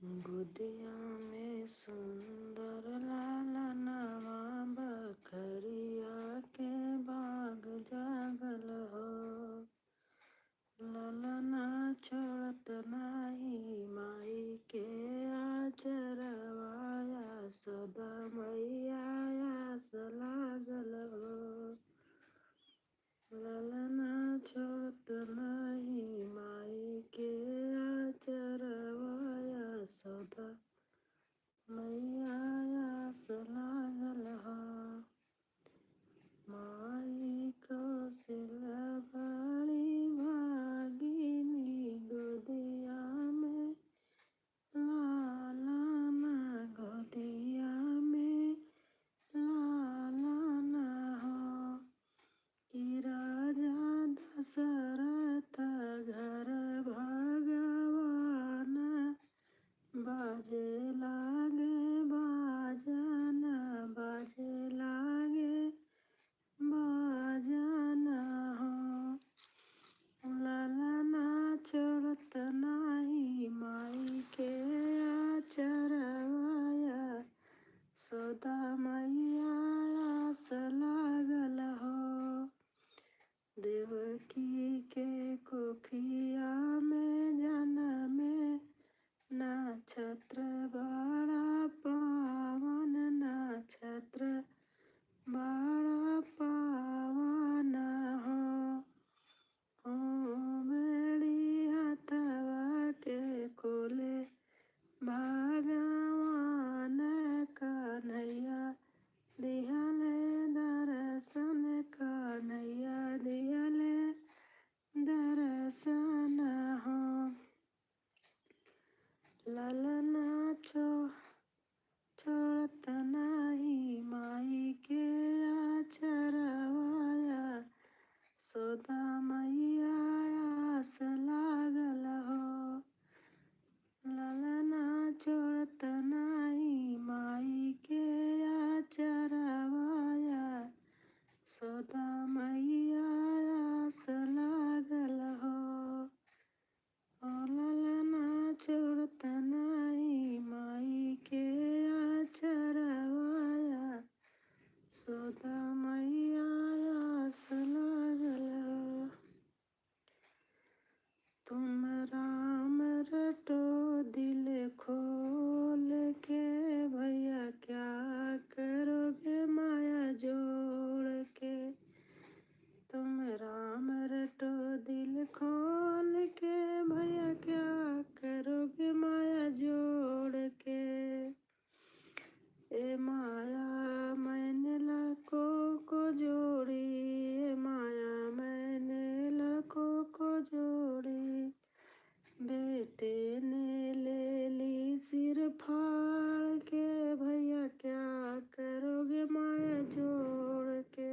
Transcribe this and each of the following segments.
गोदिया में सुंदर लालनवा बखरिया के बाग जागल हो। ललना छोड़त नाही माई के आचरवाया सदा मैया आस लागल हो। ललना छोड़त नाही माई के आचरवाया सदा मैया आस लागल हो। माई कौशल्या बड़ी भागिनी गोदिया में लालना गोदिया में लालना हो। कि राजा दशरथ घर भगवान बाजे लागे बाजन बाजे लागे बाजन हो। ललना छोड़त नाही माई के आचरवाया सदा मैया आस लागल हो। देवकी के कोखिया में जनमे नक्षत्र बड़ा पावन नक्षत्र बड़ा पावन हो। मेरी हाथवा के खोले भगवान कन्हैया दिहले दर्शन कन्हैया दिहले दर्शन हो। ललना छोड़त नाही माई के आचरवाया सदा मैया आस लागल हो। ललना छोड़त नाही माई के आचरवाया सदा मैया आस लागल हो। ललना छोड़त नाही माई के आचरवाया सदा मैया आस लागल हो। तुम राम रटो दिल खोल के भैया क्या करोगे माया जोड़ के। तुम राम रटो दिल खोल के भैया क्या करोगे माया जोड़ के। ए माया मैंने लड़कों को जोड़ी ए माया मैंने लड़कों को जोड़ी। बेटे ने ले ली सिर फाड़ के भैया क्या करोगे माया जोड़ के।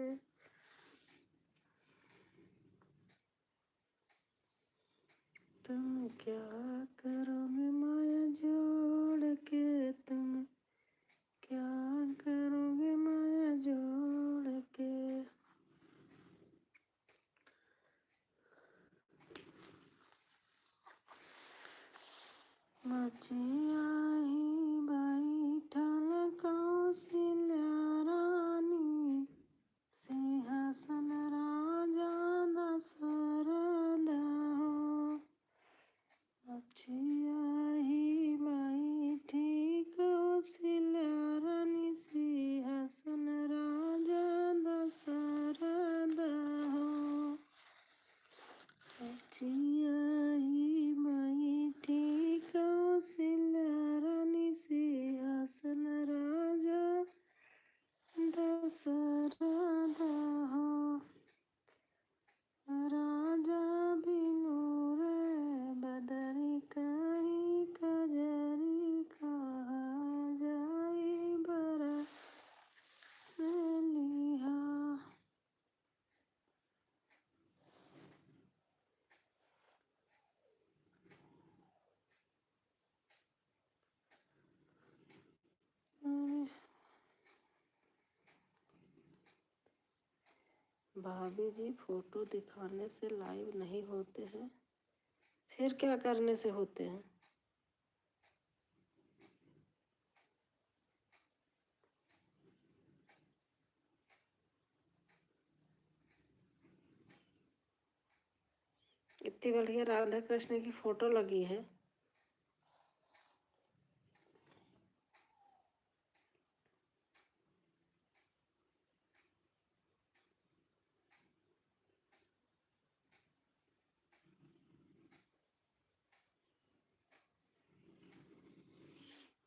तुम क्या करोगे माया जोड़ के तुम क्या करोगे माया जोड़ के। मचिया ही बैठल कौशल्या रानी सिंहासन राजा दशरथ हो। मचिया ही बैठी कौशल्या रानी सिंहासन राजा दशरथ हो। मचिया ही बैठी कौशल्या रानी सिंहासन राजा दशरथ हो। राजा बिनु रे बदरी कहीं कजरी कहा जाई बरस लिहा। भाभी जी फोटो दिखाने से लाइव नहीं होते हैं, फिर क्या करने से होते हैं? कितनी बढ़िया राधा कृष्ण की फोटो लगी है।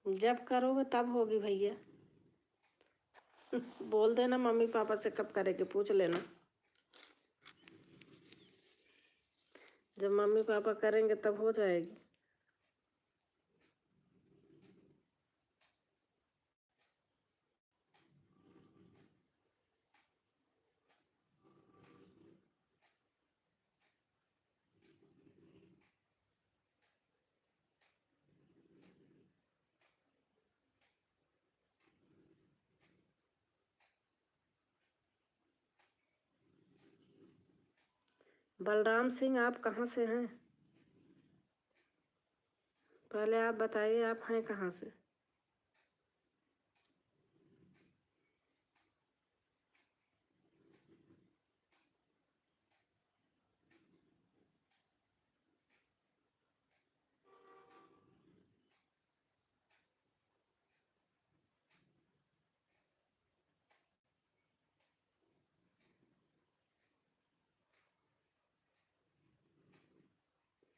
जब करोगे तब होगी भैया। बोल देना मम्मी पापा से कब करेंगे, पूछ लेना। जब मम्मी पापा करेंगे तब हो जाएगी। बलराम सिंह, आप कहाँ से हैं? पहले आप बताइए, आप हैं कहाँ से?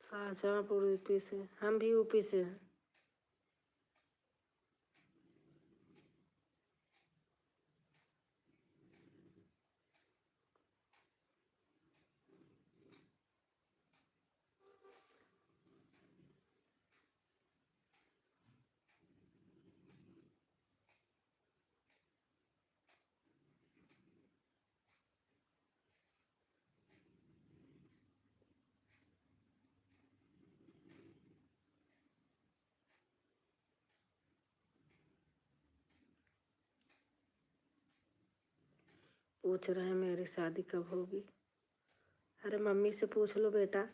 शाहजहाँपुर यूपी से। हम भी यूपी से हैं। पूछ रहे हैं मेरी शादी कब होगी। अरे मम्मी से पूछ लो बेटा।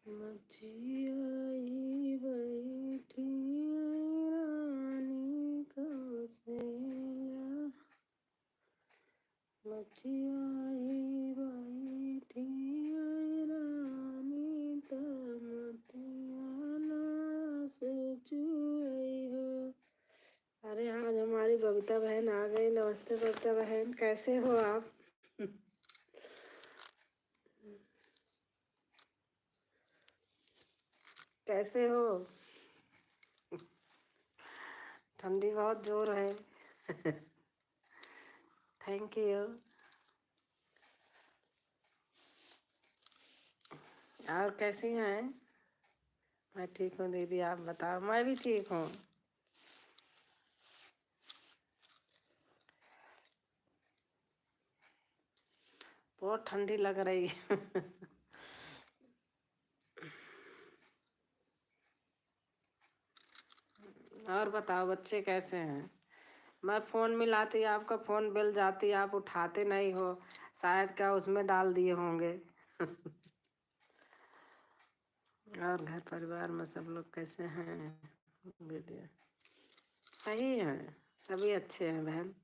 मचियाई बैठी रानी कौशल्या, मचियाई बैठी रानी तमतियाना से चुई हो। अरे आज हमारी बबीता बहन आ गई। नमस्ते बबीता बहन, कैसे हो आप? कैसे हो? ठंडी बहुत जोर है। Thank you. और कैसी हैं? मैं ठीक हूँ दीदी, आप बताओ। मैं भी ठीक हूँ। बहुत ठंडी लग रही है। और बताओ, बच्चे कैसे हैं? मैं फ़ोन मिलाती, आपका फ़ोन बेल जाती, आप उठाते नहीं हो। शायद क्या उसमें डाल दिए होंगे। और घर परिवार में सब लोग कैसे हैं दीदी? सही हैं, सभी अच्छे हैं बहन।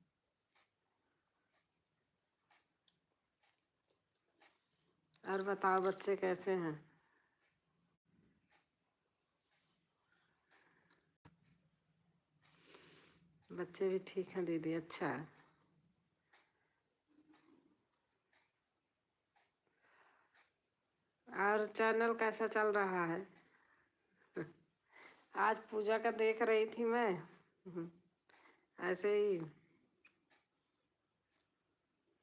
और बताओ बच्चे कैसे हैं? बच्चे भी ठीक हैं दीदी। अच्छा है। और चैनल कैसा चल रहा है? आज पूजा का देख रही थी मैं। ऐसे ही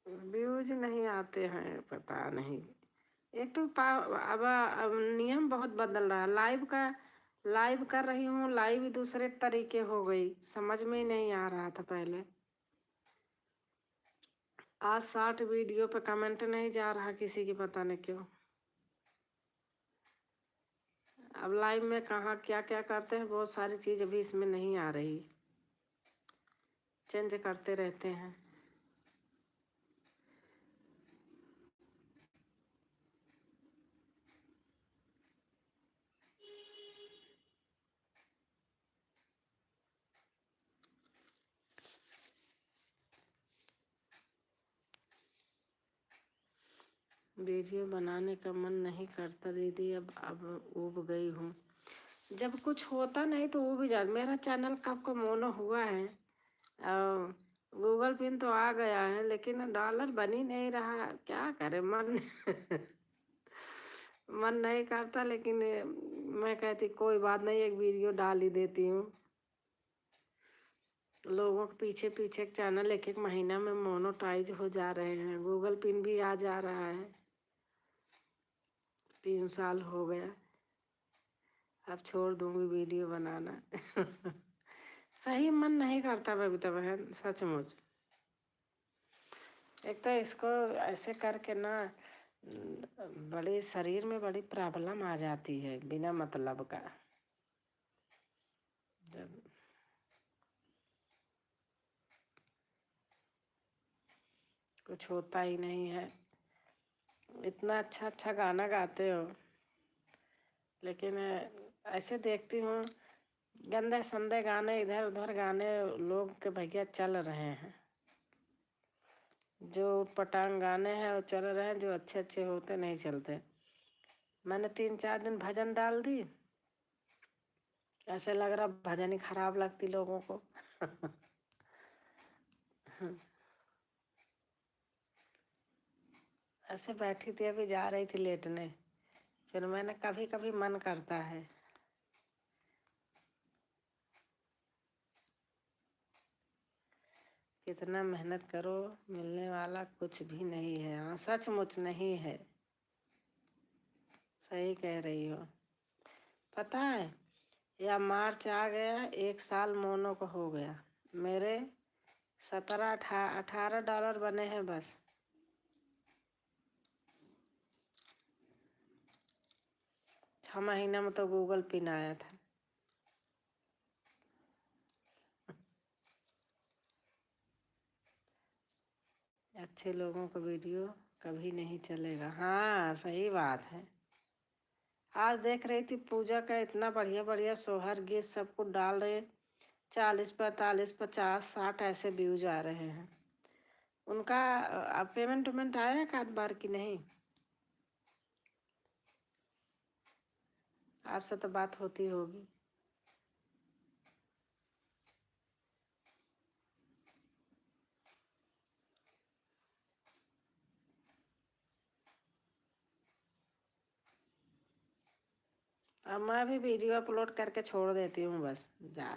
व्यूज नहीं आते हैं, पता नहीं। एक तो अब नियम बहुत बदल रहा है। लाइव कर रही हूँ, लाइव दूसरे तरीके हो गई, समझ में ही नहीं आ रहा था पहले। आज 60 वीडियो पे कमेंट नहीं जा रहा किसी की, पता नहीं क्यों। अब लाइव में कहाँ क्या क्या करते हैं, बहुत सारी चीज़ अभी इसमें नहीं आ रही, चेंज करते रहते हैं। वीडियो बनाने का मन नहीं करता दीदी, अब ऊब गई हूँ। जब कुछ होता नहीं तो ऊब जा। मेरा चैनल कब का मोनो हुआ है, और गूगल पिन तो आ गया है, लेकिन डॉलर बन ही नहीं रहा, क्या करे। मन मन नहीं करता, लेकिन मैं कहती कोई बात नहीं, एक वीडियो डाल ही देती हूँ। लोगों के पीछे पीछे चैनल एक एक महीना में मोनोटाइज हो जा रहे हैं, गूगल पिन भी आ जा रहा है। 3 साल हो गया, अब छोड़ दूंगी वीडियो बनाना। सही मन नहीं करता बबीता बहन, सचमुच। एक तो इसको ऐसे करके ना बड़ी शरीर में बड़ी प्रॉब्लम आ जाती है बिना मतलब का। जब कुछ होता ही नहीं है। इतना अच्छा अच्छा गाना गाते हो, लेकिन ऐसे देखती हूँ गंदे संदे गाने, इधर उधर गाने लोग के भैया चल रहे हैं। जो पटांग गाने हैं वो चल रहे हैं, जो अच्छे अच्छे होते नहीं चलते। मैंने 3-4 दिन भजन डाल दी, ऐसे लग रहा भजन ही खराब लगती लोगों को। ऐसे बैठी थी, अभी जा रही थी लेटने, फिर मैंने कभी कभी मन करता है। कितना मेहनत करो, मिलने वाला कुछ भी नहीं है। हाँ सचमुच नहीं है, सही कह रही हो। पता है, या मार्च आ गया, 1 साल मोनो को हो गया। मेरे 17-18 डॉलर बने हैं बस। छह महीना में तो गूगल पिन आया था। अच्छे लोगों का वीडियो कभी नहीं चलेगा। हाँ सही बात है। आज देख रही थी पूजा का, इतना बढ़िया बढ़िया सोहर गीत सब कुछ डाल रहे, 40, 45, 50, 60 ऐसे व्यूज आ रहे हैं उनका। अब पेमेंट वेमेंट आया एक आध बार की नहीं? आपसे तो बात होती होगी। अब मैं भी वीडियो अपलोड करके छोड़ देती हूँ बस, जा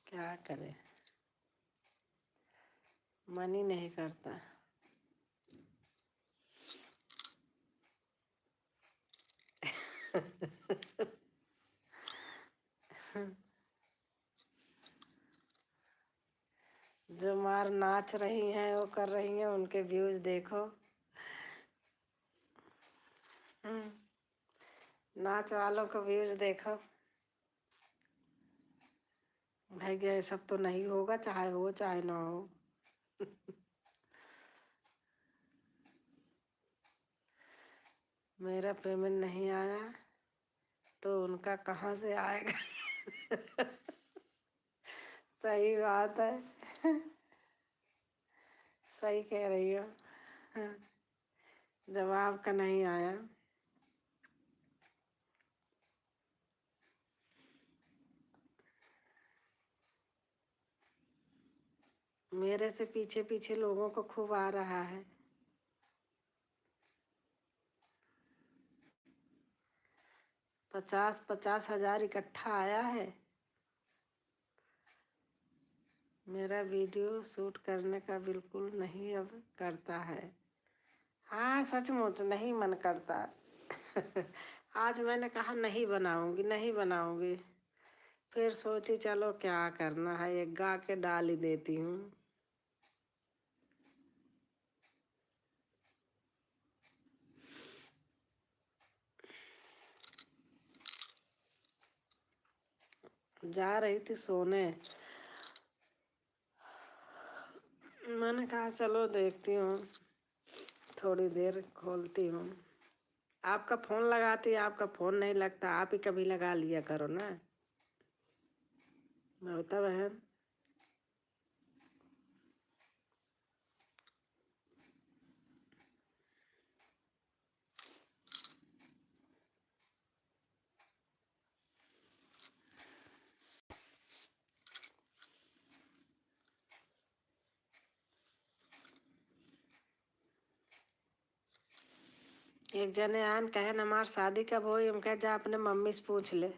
क्या करे, मन ही नहीं करता। जो मार नाच रही हैं, वो कर रही हैं, उनके व्यूज देखो। नाच वालों को व्यूज देखो। भैया ये सब तो नहीं होगा, चाहे हो चाहे ना हो। मेरा पेमेंट नहीं आया तो उनका कहाँ से आएगा? सही बात है। सही कह रही हो। हाँ, जवाब का नहीं आया। मेरे से पीछे पीछे लोगों को खूब आ रहा है। 50-50 हजार इकट्ठा आया है। मेरा वीडियो शूट करने का बिल्कुल नहीं अब करता है। हाँ सचमुच नहीं मन करता। आज मैंने कहा नहीं बनाऊंगी नहीं बनाऊंगी, फिर सोची चलो क्या करना है, एक गा के डाल ही देती हूँ। जा रही थी सोने, मैंने कहा चलो देखती हूँ, थोड़ी देर खोलती हूँ। आपका फोन लगाती, आपका फोन नहीं लगता, आप ही कभी लगा लिया करो ना ममता बहन। एक जने आन कहे न हमार शादी कब होई, हम कहे जा अपने मम्मी से पूछ ले।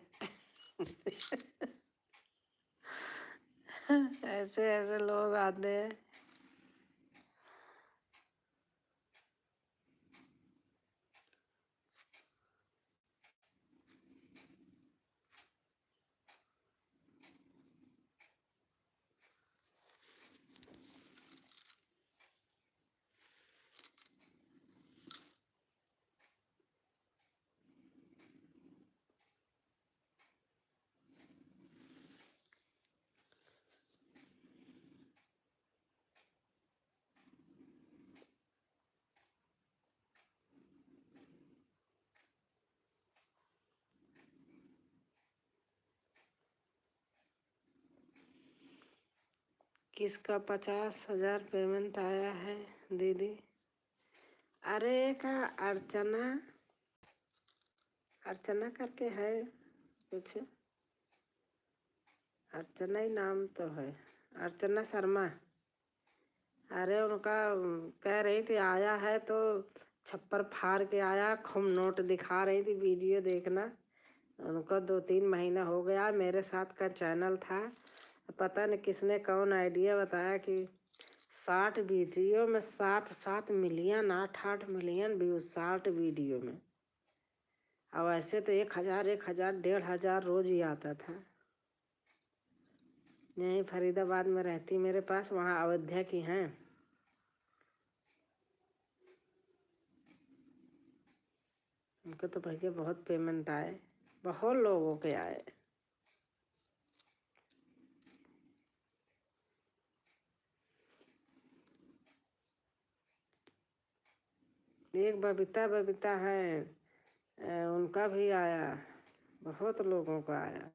ऐसे ऐसे लोग आते हैं। किसका 50,000 पेमेंट आया है दीदी? अरे का अर्चना, अर्चना करके है कुछ, अर्चना ही नाम तो है, अर्चना शर्मा। अरे उनका कह रही थी आया है तो छप्पर फाड़ के आया, खूब नोट दिखा रही थी, वीडियो देखना। उनको 2-3 महीना हो गया, मेरे साथ का चैनल था, पता नहीं किसने कौन आइडिया बताया कि 60 वीडियो में 7-7 मिलियन 8-8 मिलियन व्यूज 60 वीडियो में। और ऐसे तो 1,000 1,500 रोज ही आता था। यहीं फरीदाबाद में रहती मेरे पास, वहाँ अयोध्या की हैं। उनको तो भैया बहुत पेमेंट आए, बहुत लोगों के आए। एक बबीता बबीता है, उनका भी आया, बहुत लोगों का आया।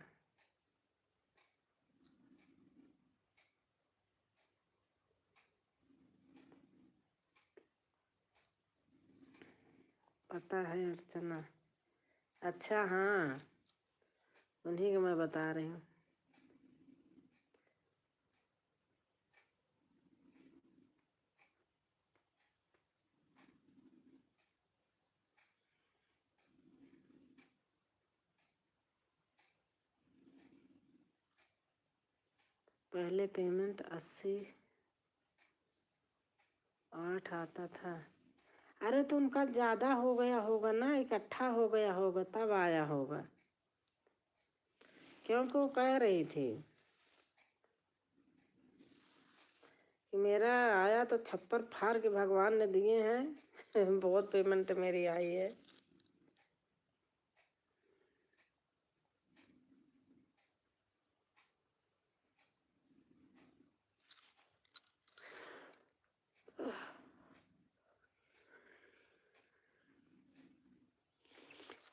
पता है अर्चना, अच्छा हाँ, उन्हीं को मैं बता रही हूँ। पहले पेमेंट 88 आता था। अरे तो उनका ज़्यादा हो गया होगा ना, इकट्ठा हो गया होगा तब आया होगा, क्योंकि वो कह रही थी कि मेरा आया तो छप्पर फाड़ के भगवान ने दिए हैं। बहुत पेमेंट मेरी आई है।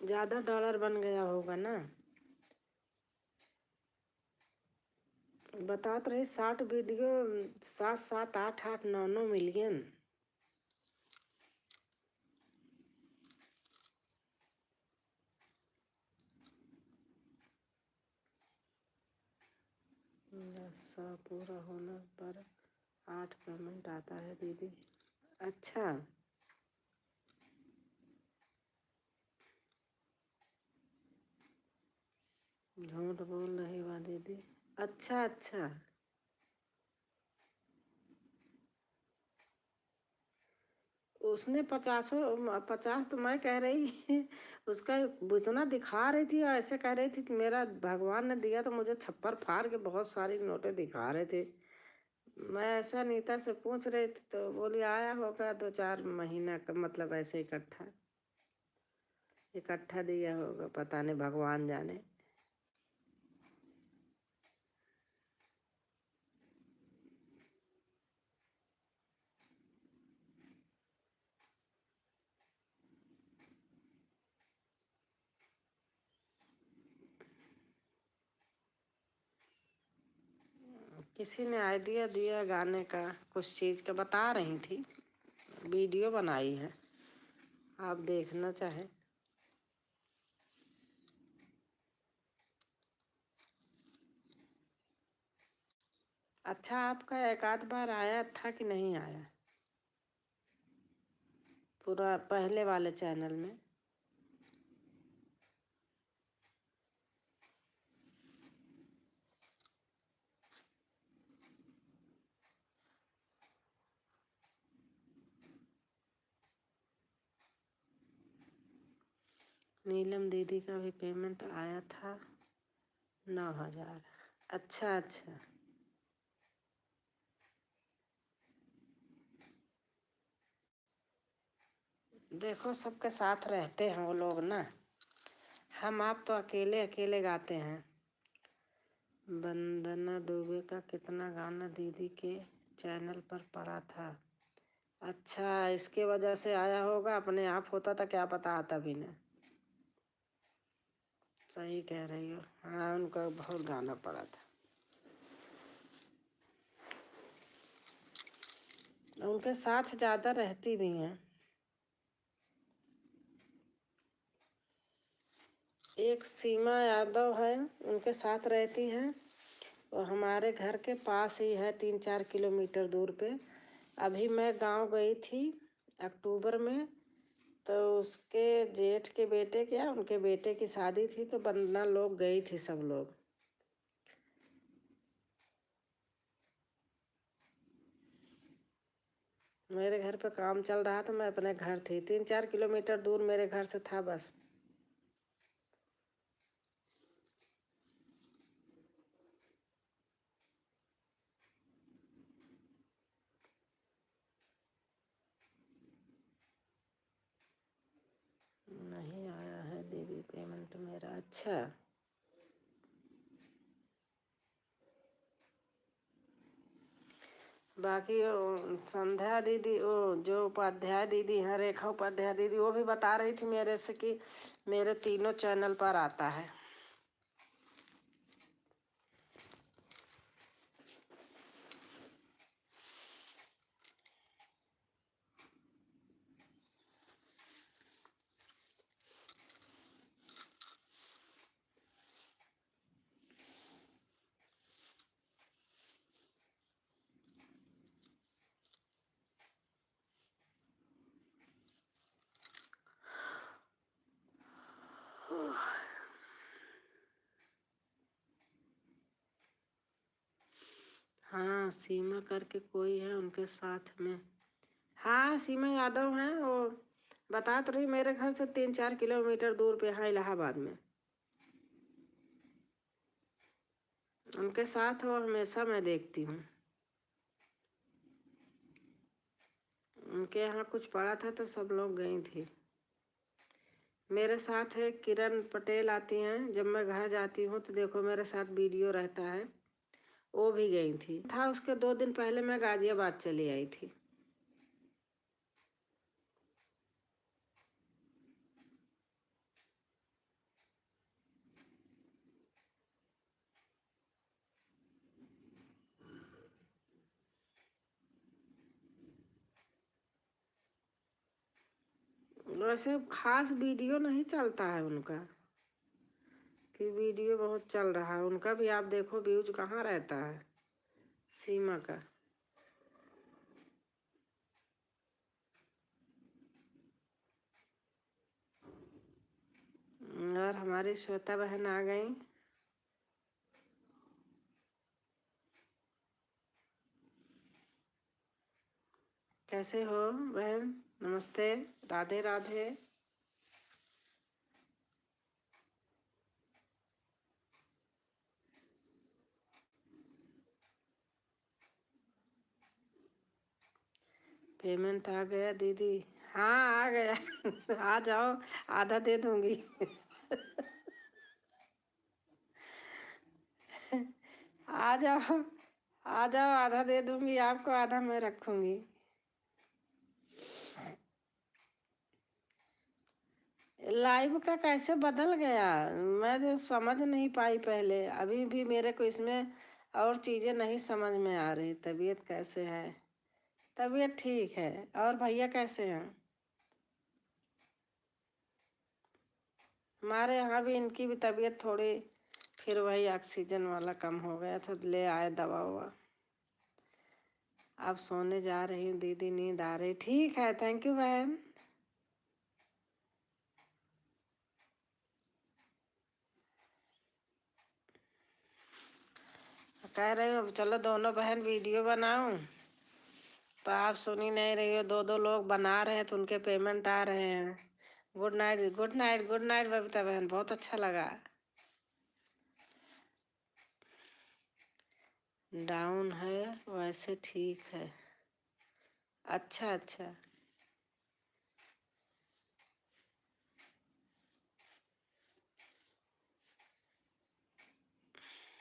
ज़्यादा डॉलर बन गया होगा ना, बता तो रही 60 वीडियो 7 7 8 8 9 9 मिलियन। ऐसा पूरा होने पर 8 पेमेंट आता है दीदी। अच्छा झूठ बोल रही वाह दीदी। अच्छा अच्छा उसने 50 तो मैं कह रही उसका इतना दिखा रही थी, ऐसे कह रही थी कि मेरा भगवान ने दिया तो मुझे छप्पर फाड़ के बहुत सारी नोटें दिखा रहे थे। मैं ऐसा नीता से पूछ रही थी तो बोली आया होगा 2 4 महीना का, मतलब ऐसे इकट्ठा इकट्ठा दिया होगा, पता नहीं भगवान जाने। किसी ने आइडिया दिया गाने का, कुछ चीज़ का बता रही थी, वीडियो बनाई है, आप देखना चाहे। अच्छा आपका एक आध बार आया था कि नहीं आया पूरा पहले वाले चैनल में? नीलम दीदी का भी पेमेंट आया था 9,000। अच्छा अच्छा देखो सबके साथ रहते हैं वो लोग ना, हम आप तो अकेले अकेले गाते हैं। वंदना दुबे का कितना गाना दीदी के चैनल पर पड़ा था? अच्छा इसके वजह से आया होगा, अपने आप होता था क्या पता आता भी नहीं। सही कह रही हो, हाँ उनका बहुत गाना पड़ा था। उनके साथ ज़्यादा रहती भी हैं। एक सीमा यादव है, उनके साथ रहती हैं, वो हमारे घर के पास ही है, 3 4 किलोमीटर दूर पे। अभी मैं गांव गई थी अक्टूबर में, तो उसके जेठ के बेटे क्या उनके बेटे की शादी थी, तो बंदना लोग गई थी सब लोग। मेरे घर पे काम चल रहा था, मैं अपने घर थी, 3 4 किलोमीटर दूर मेरे घर से था बस। नहीं आया है दीदी पेमेंट मेरा। अच्छा बाकी संध्या दीदी, वो जो उपाध्याय दीदी हैं, रेखा उपाध्याय दीदी, वो भी बता रही थी मेरे से कि मेरे तीनों चैनल पर आता है। हाँ सीमा करके कोई है उनके साथ में। हाँ सीमा यादव हैं वो, बता तो रही मेरे घर से 3 4 किलोमीटर दूर पे है, इलाहाबाद में। उनके साथ वो हमेशा मैं देखती हूँ। उनके यहाँ कुछ पड़ा था तो सब लोग गई थी। मेरे साथ है किरण पटेल आती हैं, जब मैं घर जाती हूँ तो देखो मेरे साथ वीडियो रहता है, वो भी गई थी। था उसके 2 दिन पहले मैं गाजियाबाद चली आई थी। वैसे खास वीडियो नहीं चलता है उनका कि वीडियो बहुत चल रहा है उनका भी। आप देखो व्यूज कहाँ रहता है सीमा का। और हमारी श्वेता बहन आ गई। कैसे हो बहन? नमस्ते, राधे राधे। पेमेंट आ गया दीदी? हाँ आ गया। आ जाओ, आधा दे दूंगी। आ जाओ, आ जाओ, आधा दे दूंगी आपको, आधा मैं रखूंगी। लाइव का कैसे बदल गया? मैं तो समझ नहीं पाई पहले। अभी भी मेरे को इसमें और चीजें नहीं समझ में आ रही। तबीयत कैसे है? तबीयत ठीक है। और भैया कैसे हैं? हमारे यहाँ भी इनकी भी तबीयत थोड़ी फिर वही ऑक्सीजन वाला कम हो गया था, ले आए दवा ववा। अब सोने जा रही हूँ दीदी, नींद आ रही। ठीक है, थैंक यू बहन। कह रही हूँ चलो दोनों बहन वीडियो बनाऊं, तो आप सुन ही नहीं रही हो। दो दो लोग बना रहे हैं तो उनके पेमेंट आ रहे हैं। Good night, good night, good night Babita बहन, बहुत अच्छा लगा। डाउन है वैसे ठीक है। अच्छा अच्छा।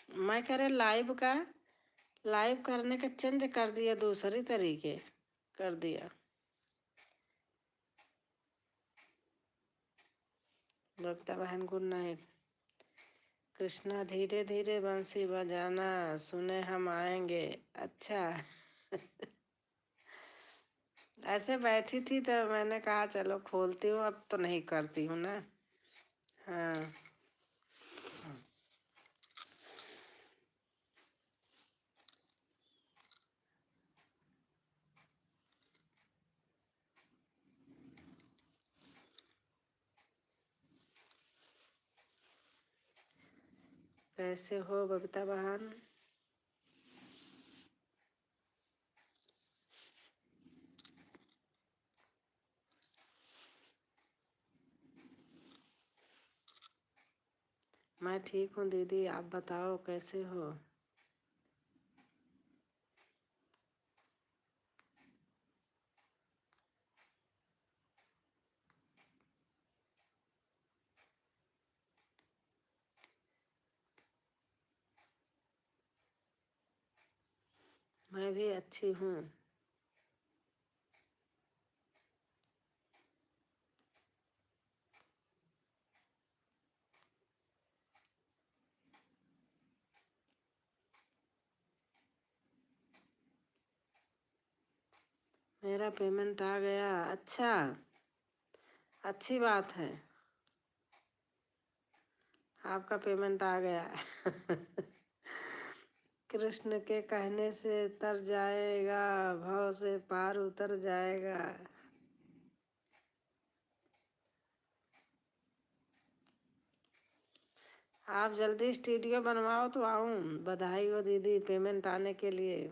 मैं कह रहे लाइव करने का चेंज कर दिया, दूसरी तरीके कर दिया। बबीता बहन गुड नाइट। कृष्णा धीरे धीरे बंसी बजाना, सुने हम आएंगे। अच्छा। ऐसे बैठी थी तो मैंने कहा चलो खोलती हूँ, अब तो नहीं करती हूँ ना। हाँ। कैसे हो बबीता बहन? मैं ठीक हूँ दीदी, आप बताओ कैसे हो? मैं भी अच्छी हूँ। मेरा पेमेंट आ गया। अच्छा, अच्छी बात है। आपका पेमेंट आ गया। कृष्ण के कहने से तर जाएगा, भव से पार उतर जाएगा। आप जल्दी स्टूडियो बनवाओ तो आऊं। बधाई हो दीदी पेमेंट आने के लिए।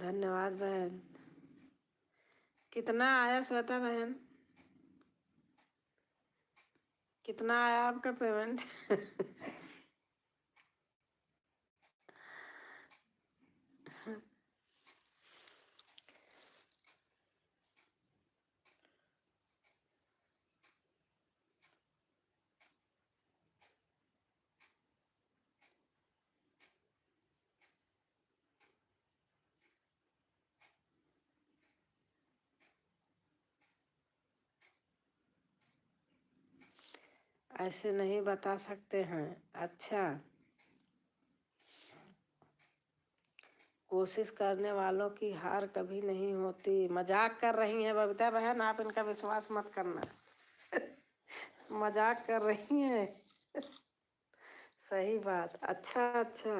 धन्यवाद बहन। कितना आया श्वेता बहन? कितना आया आपका पेमेंट? ऐसे नहीं बता सकते हैं। अच्छा, कोशिश करने वालों की हार कभी नहीं होती। मजाक कर रही हैं बबीता बहन, आप इनका विश्वास मत करना। मजाक कर रही हैं। सही बात। अच्छा अच्छा।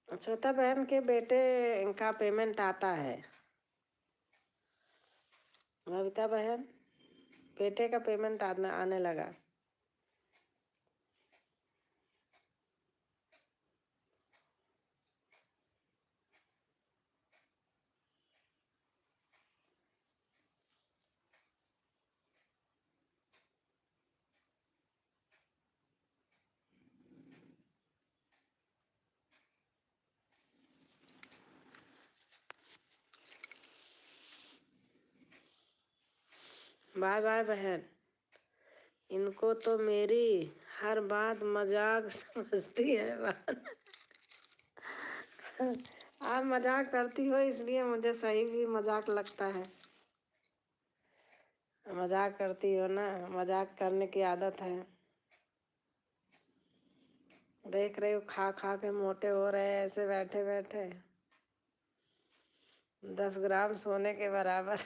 श्वेता बहन के बेटे का पेमेंट आता है। बबीता बहन, बेटे का पेमेंट आने लगा। बाय बाय बहन। इनको तो मेरी हर बात मजाक समझती है बहन। आप मजाक करती हो इसलिए मुझे सही भी मजाक लगता है। मजाक करती हो ना, मजाक करने की आदत है। देख रही हो खा खा के मोटे हो रहे हैं ऐसे बैठे बैठे। 10 ग्राम सोने के बराबर।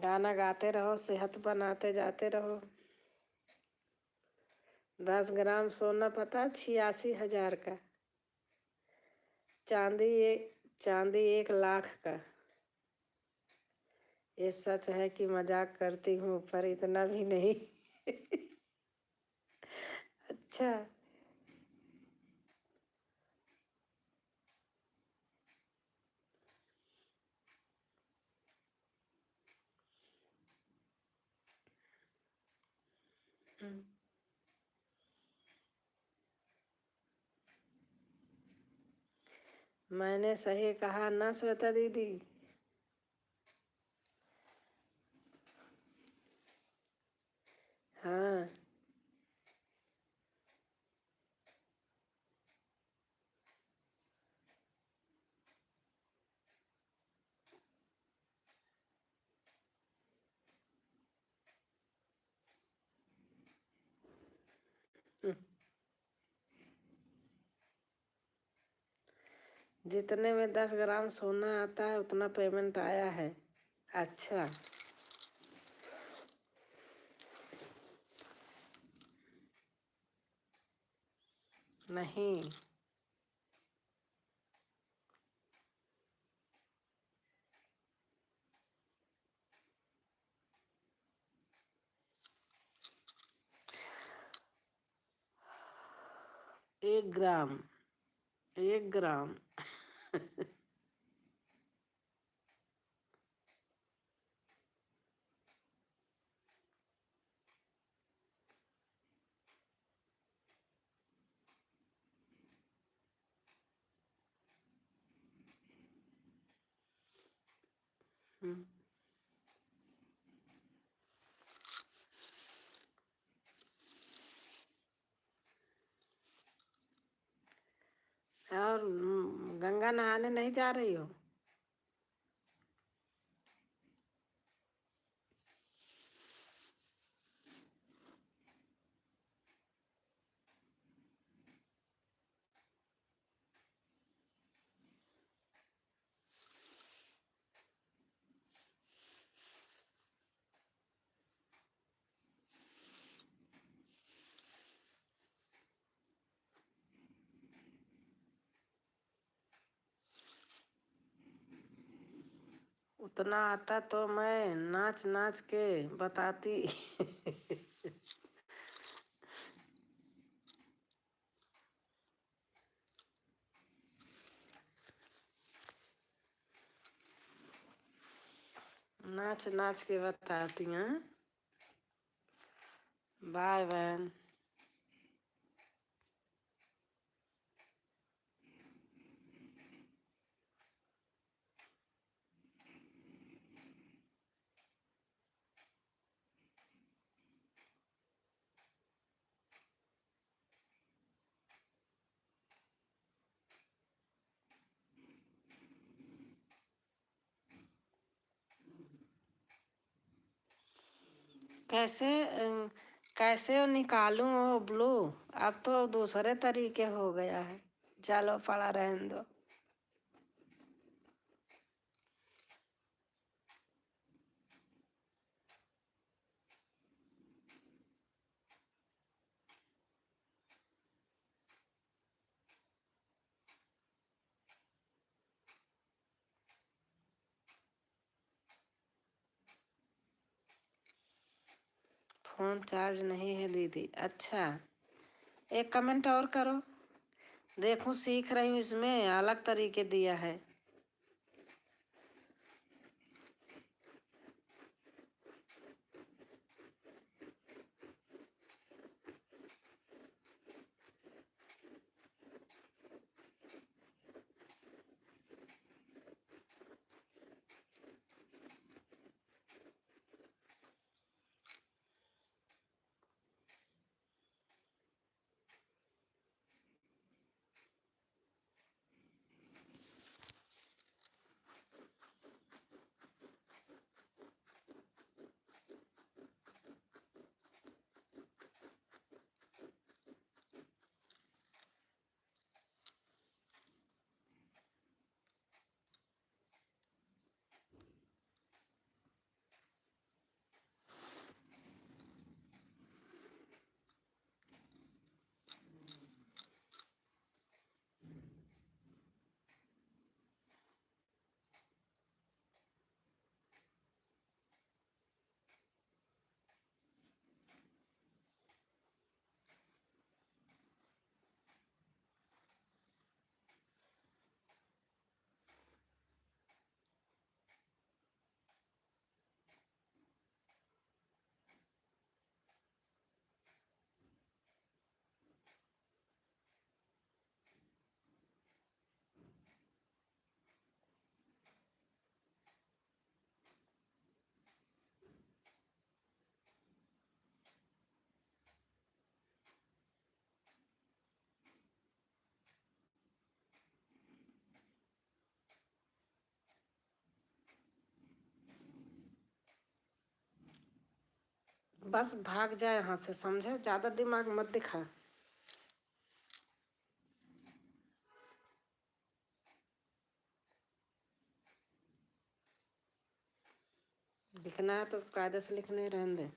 गाना गाते रहो, सेहत बनाते जाते रहो। 10 ग्राम सोना पता 86,000 का। चांदी 1 लाख का। ये सच है कि मजाक करती हूँ पर इतना भी नहीं। अच्छा। मैंने सही कहा ना श्वेता दीदी? हाँ। जितने में 10 ग्राम सोना आता है उतना पेमेंट आया है। अच्छा। नहीं। 1 ग्राम। 1 ग्राम। और गंगा नहाने नहीं जा रही हो? उतना आता तो मैं नाच नाच के बताती। नाच नाच के बताती हैं। बाय बहन। कैसे कैसे निकालूं वो ब्लू? अब तो दूसरे तरीके हो गया है। चलो पड़ा रहने दो। फोन चार्ज नहीं है दीदी। अच्छा, एक कमेंट और करो, देखूं सीख रही हूँ, इसमें अलग तरीके दिया है। बस भाग जाए यहाँ से, समझे? ज्यादा दिमाग मत दिखा। लिखना है तो कायदे से लिखने रहने दे,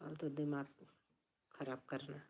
फालतू दिमाग खराब करना।